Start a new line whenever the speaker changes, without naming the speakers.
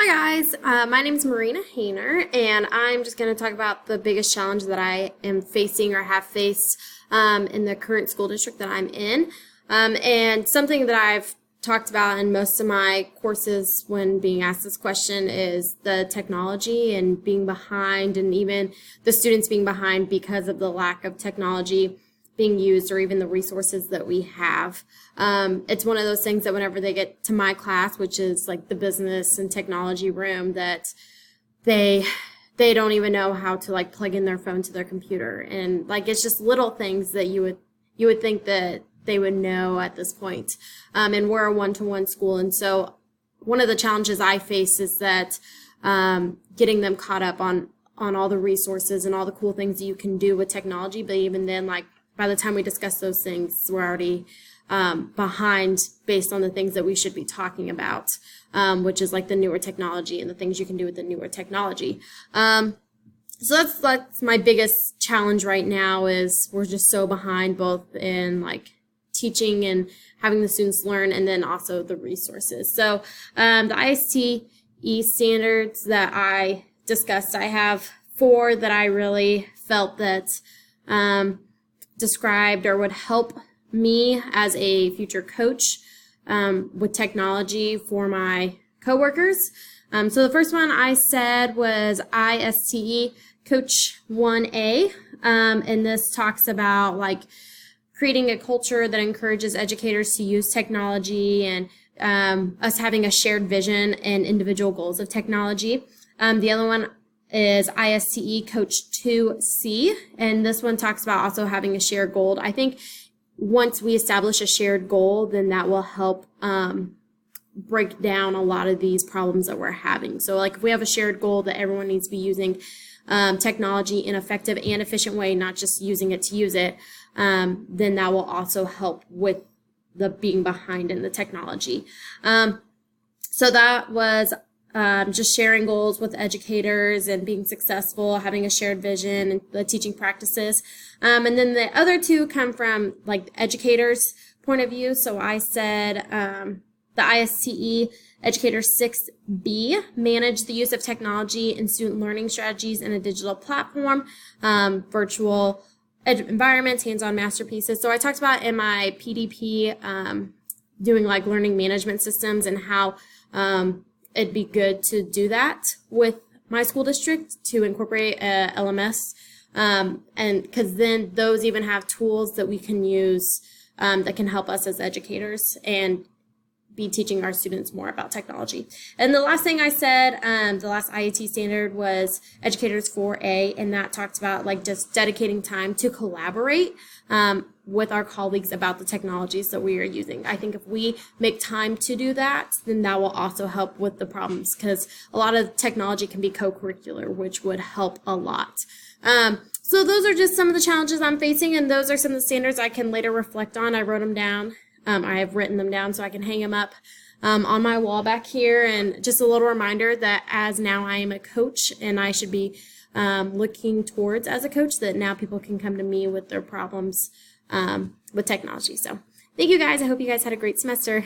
Hi guys, my name is Marina Hayner, and I'm just going to talk about the biggest challenge that I am facing or have faced in the current school district that I'm in. And something that I've talked about in most of my courses when being asked this question is the technology and being behind, and even the students being behind because of the lack of technology being used or even the resources that we have. It's one of those things that whenever they get to my class, which is like the business and technology room, that they don't even know how to like plug in their phone to their computer, and like it's just little things that you would think that they would know at this point. And we're a one-to-one school, and so one of the challenges I face is that getting them caught up on all the resources and all the cool things that you can do with technology. But even then, like by the time we discuss those things, we're already behind based on the things that we should be talking about, which is like the newer technology and the things you can do with the newer technology. So that's my biggest challenge right now, is we're just so behind both in like teaching and having the students learn, and then also the resources. So the ISTE standards that I discussed, I have 4 that I really felt that described or would help me as a future coach with technology for my coworkers. So the first one I said was ISTE Coach 1A, and this talks about like creating a culture that encourages educators to use technology, and us having a shared vision and individual goals of technology. The other one is ISTE Coach 2C, and this one talks about also having a shared goal. I think once we establish a shared goal, then that will help break down a lot of these problems that we're having. So like if we have a shared goal that everyone needs to be using technology in an effective and efficient way, not just using it to use it, then that will also help with the being behind in the technology. So that was just sharing goals with educators and being successful, having a shared vision and the teaching practices. And then the other 2 come from like educators' point of view. So I said the ISTE Educator 6B, manage the use of technology and student learning strategies in a digital platform, virtual environments, hands-on masterpieces. So I talked about in my PDP doing like learning management systems and how it'd be good to do that with my school district, to incorporate a LMS, and because then those even have tools that we can use that can help us as educators and be teaching our students more about technology. And the last thing I said, the last IET standard, was Educators 4A, and that talks about like just dedicating time to collaborate with our colleagues about the technologies that we are using. I think if we make time to do that, then that will also help with the problems, because a lot of technology can be co-curricular, which would help a lot. So those are just some of the challenges I'm facing, and those are some of the standards I can later reflect on. I wrote them down. I have written them down so I can hang them up on my wall back here. And just a little reminder that as now I am a coach, and I should be looking towards as a coach, that now people can come to me with their problems with technology. So thank you guys. I hope you guys had a great semester.